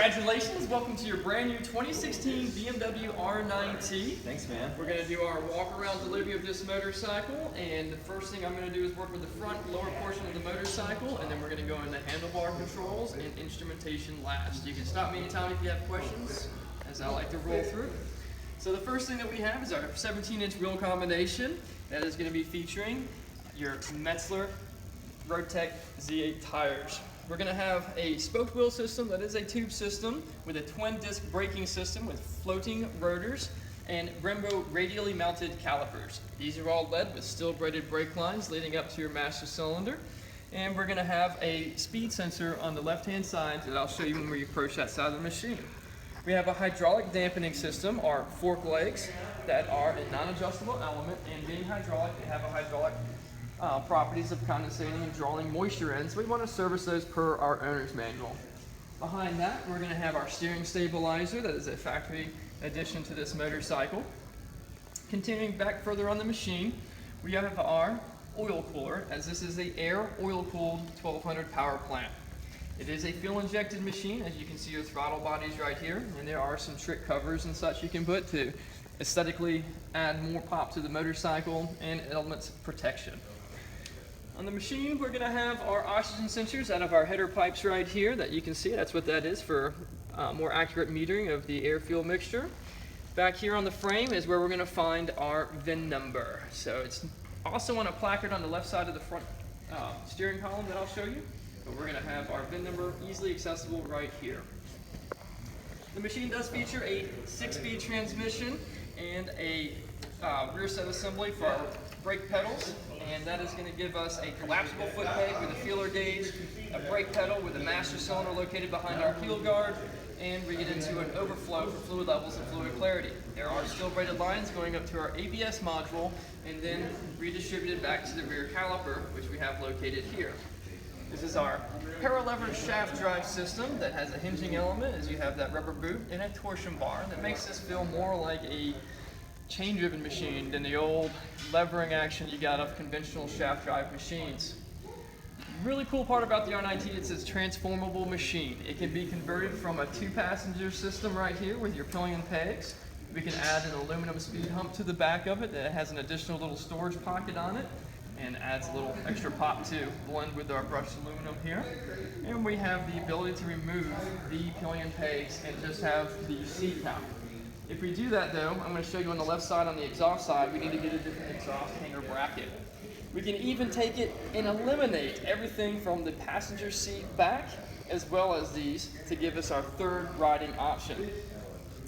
Congratulations, welcome to your brand new 2016 BMW RnineT. Thanks, man. We're going to do our walk around delivery of this motorcycle, and the first thing I'm going to do is work with the front lower portion of the motorcycle, and then we're going to go into handlebar controls and instrumentation last. You can stop me anytime if you have questions, as I like to roll through. So the first thing that we have is our 17-inch wheel combination that is going to be featuring your Metzler Roadtech Z8 tires. We're going to have a spoked wheel system that is a tube system with a twin disc braking system with floating rotors and Brembo radially mounted calipers. These are all led with steel braided brake lines leading up to your master cylinder. And we're going to have a speed sensor on the left hand side that I'll show you when we approach that side of the machine. We have a hydraulic dampening system, or fork legs, that are a non-adjustable element, and being hydraulic, they have a hydraulic properties of condensating and drawing moisture in, so we want to service those per our owner's manual. Behind that, we're going to have our steering stabilizer that is a factory addition to this motorcycle. Continuing back further on the machine, we have our oil cooler, as this is the air oil-cooled 1200 power plant. It is a fuel-injected machine, as you can see your throttle bodies right here, and there are some trick covers and such you can put to aesthetically add more pop to the motorcycle and elements of protection. On the machine, we're going to have our oxygen sensors out of our header pipes right here that you can see. That's what that is for more accurate metering of the air-fuel mixture. Back here on the frame is where we're going to find our VIN number. So it's also on a placard on the left side of the front steering column that I'll show you. But we're going to have our VIN number easily accessible right here. The machine does feature a 6-speed transmission and a rear set assembly for our brake pedals, and that is going to give us a collapsible foot peg with a feeler gauge, a brake pedal with a master cylinder located behind our heel guard, and we get into an overflow for fluid levels and fluid clarity. There are steel braided lines going up to our ABS module and then redistributed back to the rear caliper, which we have located here. This is our paralever shaft drive system that has a hinging element, as you have that rubber boot and a torsion bar that makes this feel more like a chain-driven machine than the old levering action you got of conventional shaft drive machines. Really cool part about the RnineT, it's a transformable machine. It can be converted from a 2-passenger system right here with your pillion pegs. We can add an aluminum speed hump to the back of it that has an additional little storage pocket on it and adds a little extra pop to blend with our brushed aluminum here. And we have the ability to remove the pillion pegs and just have the seat mount. If we do that though, I'm going to show you on the left side, on the exhaust side, we need to get a different exhaust hanger bracket. We can even take it and eliminate everything from the passenger seat back, as well as these, to give us our third riding option.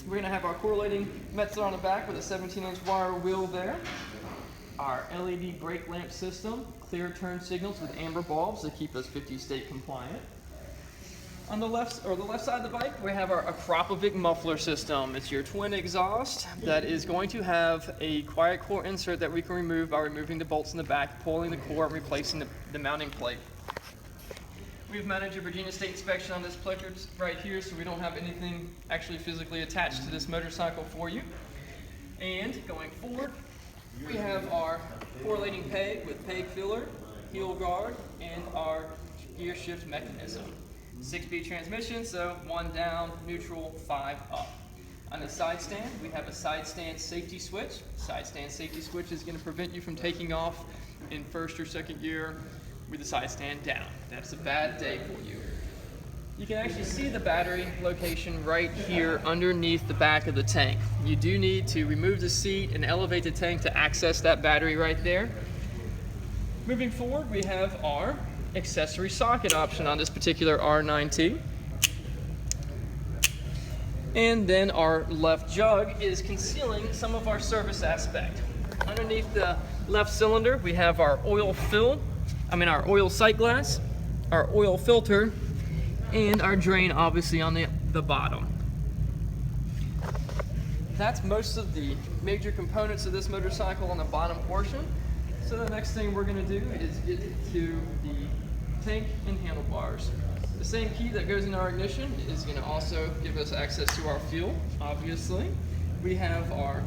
We're going to have our correlating Metzler on the back with a 17-inch wire wheel there. Our LED brake lamp system, clear turn signals with amber bulbs to keep us 50 state compliant. On the left side of the bike, we have our Akrapovic muffler system. It's your twin exhaust that is going to have a quiet core insert that we can remove by removing the bolts in the back, pulling the core, and replacing the mounting plate. We've managed a Virginia State inspection on this placard right here, so we don't have anything actually physically attached to this motorcycle for you. And going forward, we have our correlating peg with peg filler, heel guard, and our gear shift mechanism. 6-speed transmission, so 1 down, neutral, 5 up. On the side stand, we have a side stand safety switch. Side stand safety switch is going to prevent you from taking off in first or second gear with the side stand down. That's a bad day for you. You can actually see the battery location right here underneath the back of the tank. You do need to remove the seat and elevate the tank to access that battery right there. Moving forward, we have our accessory socket option on this particular RnineT. And then our left jug is concealing some of our service aspect. Underneath the left cylinder, we have our oil sight glass, our oil filter, and our drain obviously on the bottom. That's most of the major components of this motorcycle on the bottom portion. So the next thing we're going to do is get to the tank and handlebars. The same key that goes in our ignition is going to also give us access to our fuel, obviously. We have our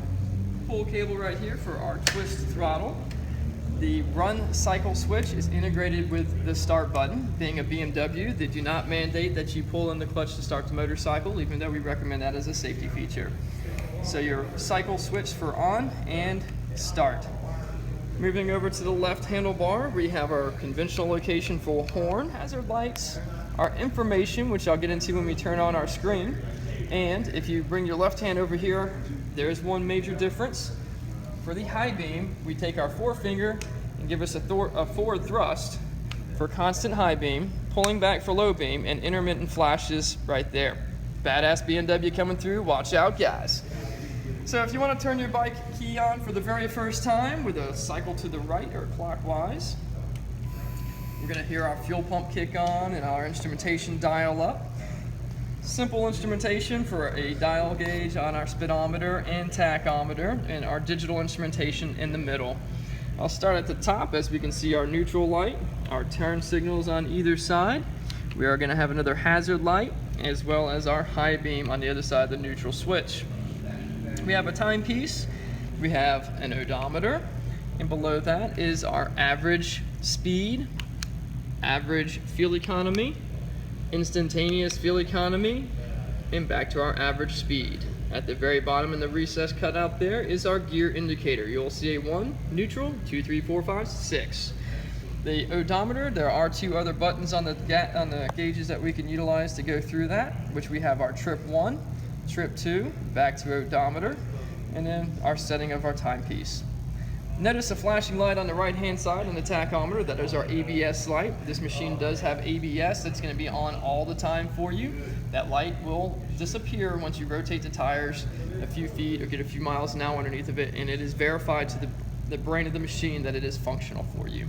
pull cable right here for our twist throttle. The run cycle switch is integrated with the start button. Being a BMW, they do not mandate that you pull in the clutch to start the motorcycle, even though we recommend that as a safety feature. So your cycle switch for on and start. Moving over to the left handlebar, we have our conventional location for horn, hazard lights, our information, which I'll get into when we turn on our screen. And if you bring your left hand over here, there is one major difference. For the high beam, we take our forefinger and give us a forward thrust for constant high beam, pulling back for low beam, and intermittent flashes right there. Badass BMW coming through, watch out guys. So if you want to turn your bike key on for the very first time with a cycle to the right or clockwise, we're going to hear our fuel pump kick on and our instrumentation dial up. Simple instrumentation for a dial gauge on our speedometer and tachometer, and our digital instrumentation in the middle. I'll start at the top. As we can see, our neutral light, our turn signals on either side. We are going to have another hazard light, as well as our high beam on the other side of the neutral switch. We have a timepiece, we have an odometer, and below that is our average speed, average fuel economy, instantaneous fuel economy, and back to our average speed. At the very bottom in the recess cutout there is our gear indicator. You'll see a 1, neutral, 2, 3, 4, 5, 6. The odometer, there are 2 other buttons on the gauges that we can utilize to go through that, which we have our trip 1, trip 2, back to odometer, and then our setting of our timepiece. Notice a flashing light on the right hand side on the tachometer. That is our ABS light. This machine does have ABS that's going to be on all the time for you. That light will disappear once you rotate the tires a few feet or get a few miles an hour underneath of it, and it is verified to the brain of the machine that it is functional for you.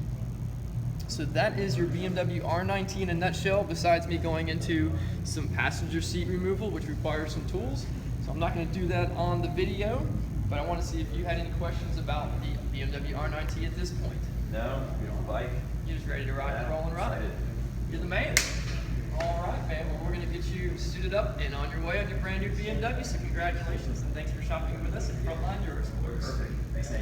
So that is your BMW R19 in a nutshell, besides me going into some passenger seat removal, which requires some tools. So I'm not going to do that on the video, but I want to see if you had any questions about the BMW R19 at this point. No, beautiful bike. You're just ready to rock and roll and ride. You're the man. All right, man. Well, we're going to get you suited up and on your way on your brand new BMW. So congratulations and thanks for shopping with us at Frontline Eurosports. Perfect. Thanks, Nate.